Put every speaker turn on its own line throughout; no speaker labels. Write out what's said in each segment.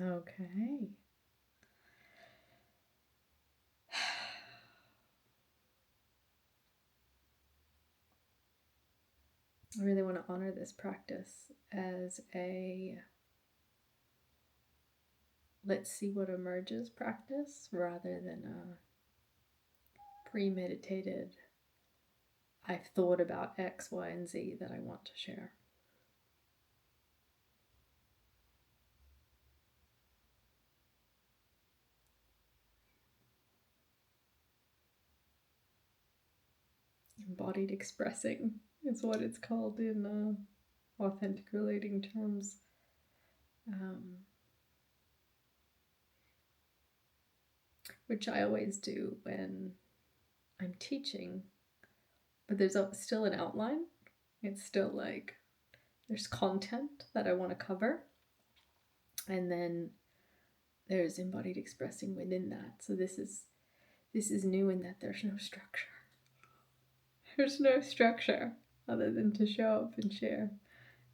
Okay. I really want to honor this practice as a let's see what emerges practice rather than a premeditated, I've thought about X, Y, and Z that I want to share. Embodied expressing is what it's called in authentic relating terms. Which I always do when I'm teaching, but there's still an outline. It's still like there's content that I want to cover, and then there's embodied expressing within that. So this is new in that there's no structure. There's no structure other than to show up and share.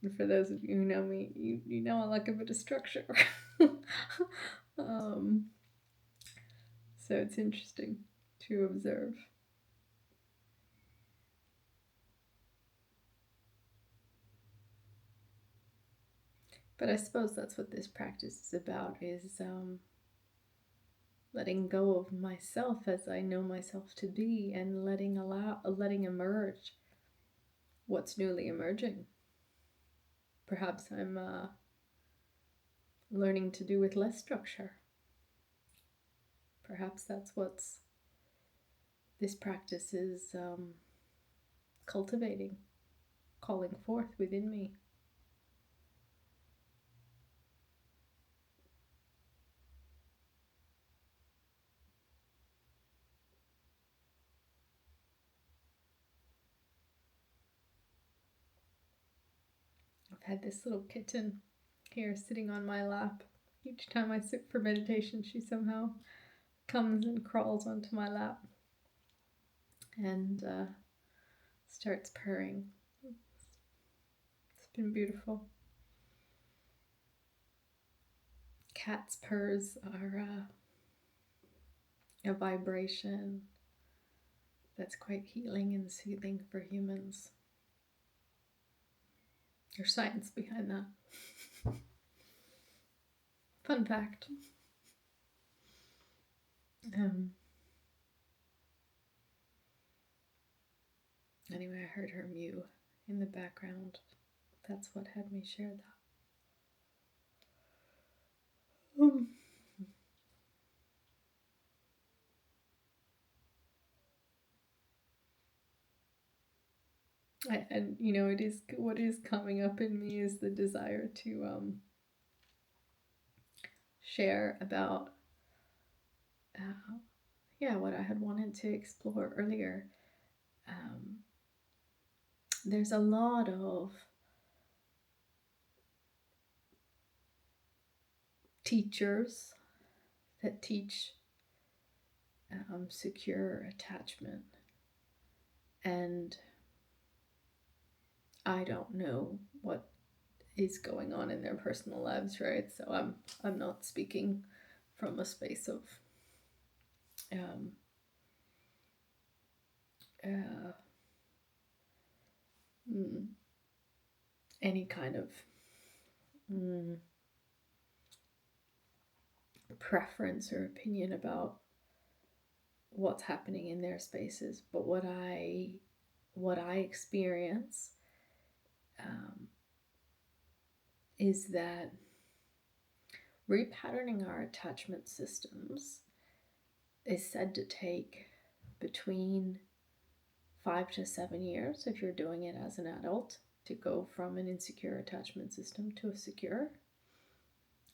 And for those of you who know me, you know I like a bit of structure. So it's interesting to observe. But I suppose that's what this practice is about, is letting go of myself as I know myself to be, and letting emerge what's newly emerging. Perhaps I'm learning to do with less structure. Perhaps that's what's this practice is cultivating, calling forth within me. I've had this little kitten here sitting on my lap. Each time I sit for meditation, she somehow comes and crawls onto my lap and starts purring. It's been beautiful. Cats' purrs are a vibration that's quite healing and soothing for humans. There's science behind that. Fun fact. Anyway, I heard her mew in the background. That's what had me share that. And you know, it is what is coming up in me is the desire to share about what I had wanted to explore earlier. There's a lot of teachers that teach secure attachment, and I don't know what is going on in their personal lives, right? So I'm not speaking from a space of any kind of preference or opinion about what's happening in their spaces. But what I experience is that repatterning our attachment systems is said to take between 5 to 7 years if you're doing it as an adult, to go from an insecure attachment system to a secure.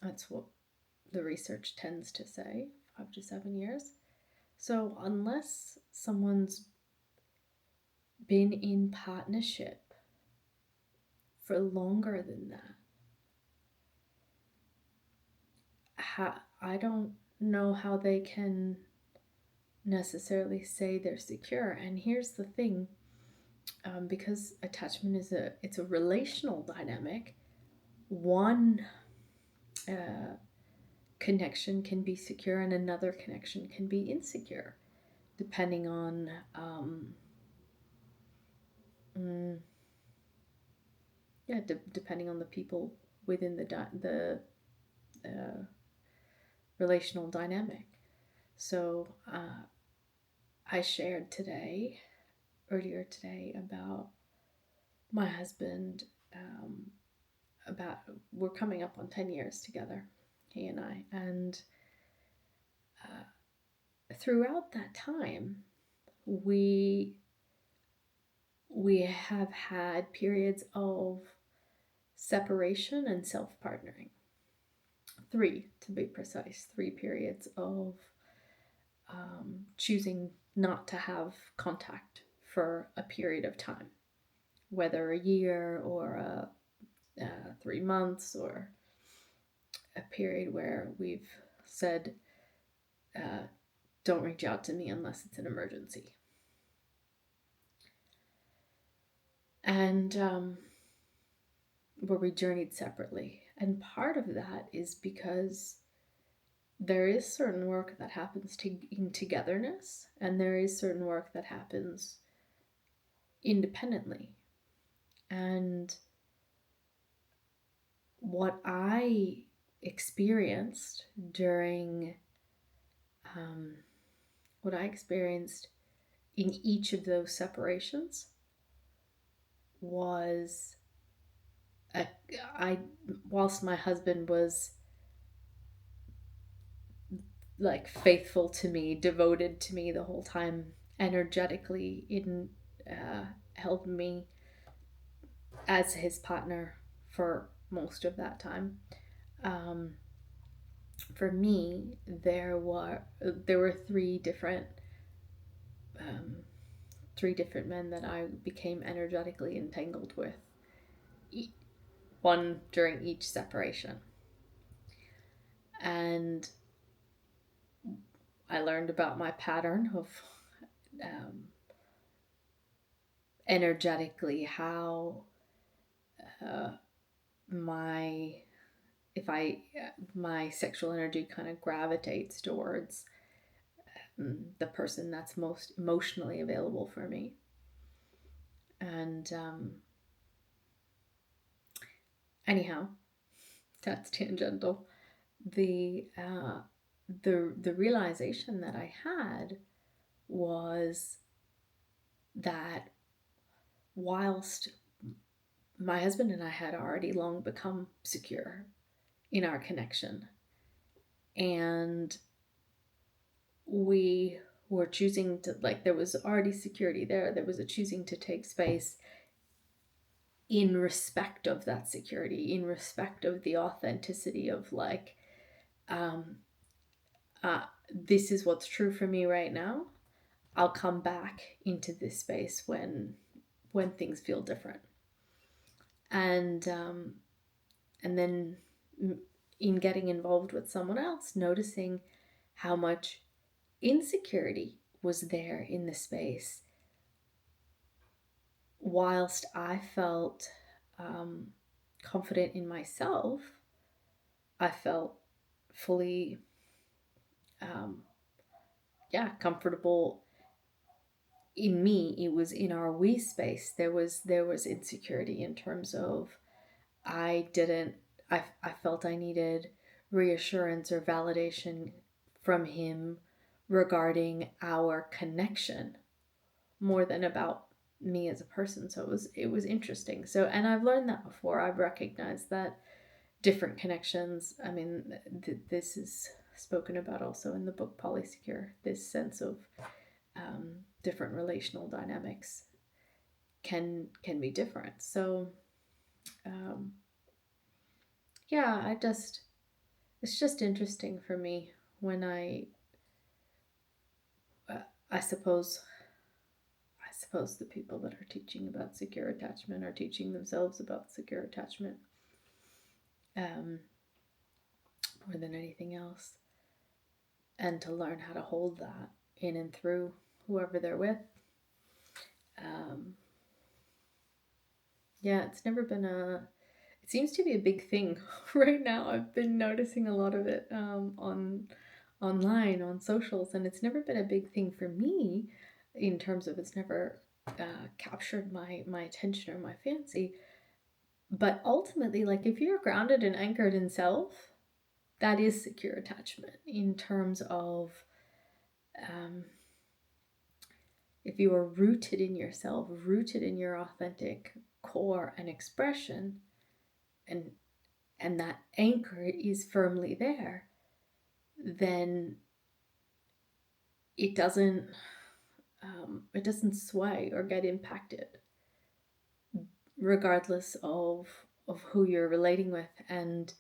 That's what the research tends to say, 5 to 7 years. So unless someone's been in partnership for longer than that, I don't know how they can necessarily say they're secure. And here's the thing, because attachment is a relational dynamic, one connection can be secure and another connection can be insecure, depending on depending on the people within the relational dynamic. So I shared earlier today, about my husband. About We're coming up on 10 years together, he and I, and throughout that time, we have had periods of separation and self-partnering. 3, to be precise, 3 periods of choosing not to have contact for a period of time, whether a year or 3 months, or a period where we've said, don't reach out to me unless it's an emergency. And where we journeyed separately. And part of that is because there is certain work that happens in togetherness, and there is certain work that happens independently. And what I experienced in each of those separations was whilst my husband was like faithful to me, devoted to me the whole time, energetically held me as his partner for most of that time. For me, there were 3 different men that I became energetically entangled with, one during each separation. And I learned about my pattern of energetically how my sexual energy kind of gravitates towards the person that's most emotionally available for me. And anyhow, that's tangential. The realization that I had was that whilst my husband and I had already long become secure in our connection, and we were choosing to, like, there was already security there was a choosing to take space in respect of that security, in respect of the authenticity of, like, this is what's true for me right now. I'll come back into this space when things feel different. And then in getting involved with someone else, noticing how much insecurity was there in the space. Whilst I felt confident in myself, I felt fully comfortable in me. It was in our we space. There was insecurity in terms of I felt I needed reassurance or validation from him regarding our connection more than about me as a person. So it was interesting. So, and I've learned that before. I've recognized that different connections, I mean, this is spoken about also in the book Polysecure, this sense of different relational dynamics can be different. So it's just interesting for me when I suppose the people that are teaching about secure attachment are teaching themselves about secure attachment more than anything else, and to learn how to hold that in and through whoever they're with. It's seems to be a big thing right now. I've been noticing a lot of it online, on socials, and it's never been a big thing for me in terms of it's never captured my attention or my fancy. But ultimately, like if you're grounded and anchored in self, that is secure attachment in terms of if you are rooted in yourself, rooted in your authentic core and expression, and that anchor is firmly there, then it doesn't sway or get impacted, regardless of who you're relating with. And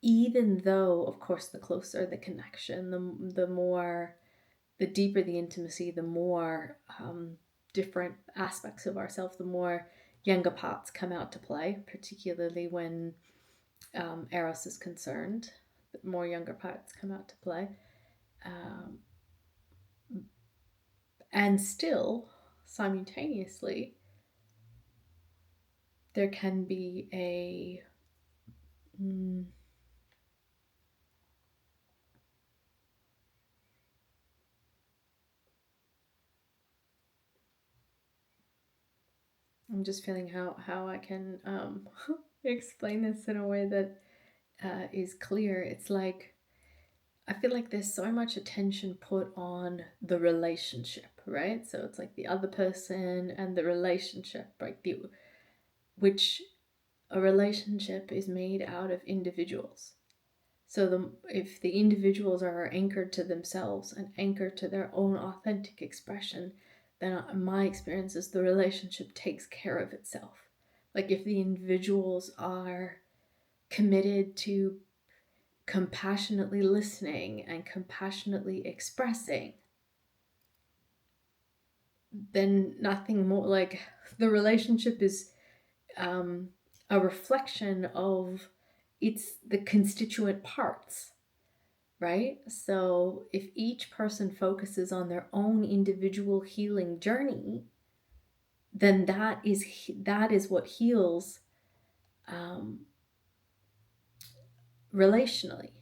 even though, of course, the closer the connection, the deeper the intimacy, the more different aspects of ourselves, the more younger parts come out to play, particularly when Eros is concerned. The more younger parts come out to play. And still, simultaneously, there can be a I'm just feeling how I can explain this in a way that is clear. It's like I feel like there's so much attention put on the relationship, right? So it's like the other person and the relationship, right? Which a relationship is made out of individuals. So if the individuals are anchored to themselves and anchored to their own authentic expression, then my experience is the relationship takes care of itself. Like if the individuals are committed to compassionately listening and compassionately expressing, then nothing more, like the relationship is a reflection of the constituent parts, right? So if each person focuses on their own individual healing journey, then that is what heals relationally.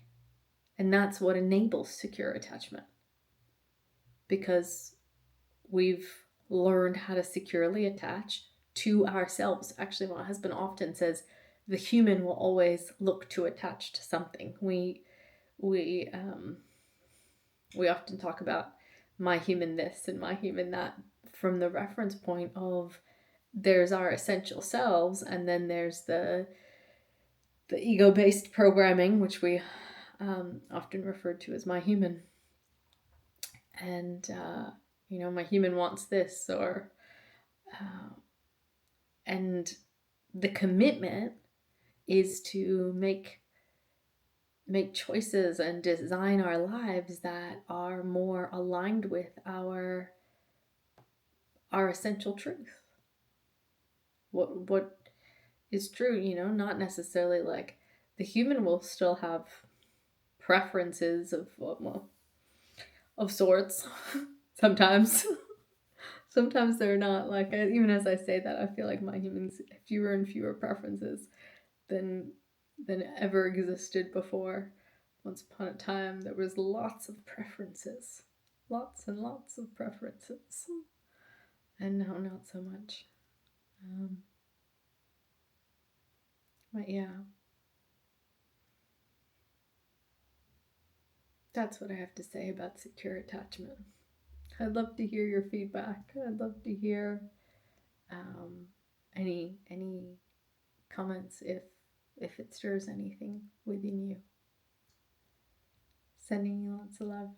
And that's what enables secure attachment. Because we've learned how to securely attach to ourselves. Actually, my husband often says the human will always look to attach to something. We often talk about my human this and my human that from the reference point of there's our essential selves, and then there's the ego-based programming, which we often refer to as my human. And my human wants this, or and the commitment is to make choices and design our lives that are more aligned with our essential truth. What is true, not necessarily like the human will still have preferences of sorts sometimes. Sometimes they're not, like, even as I say that, I feel like my humans have fewer and fewer preferences than ever existed before. Once upon a time, there was lots of preferences. Lots and lots of preferences. And now not so much. But yeah. That's what I have to say about secure attachment. I'd love to hear your feedback. I'd love to hear any comments if it stirs anything within you. Sending you lots of love.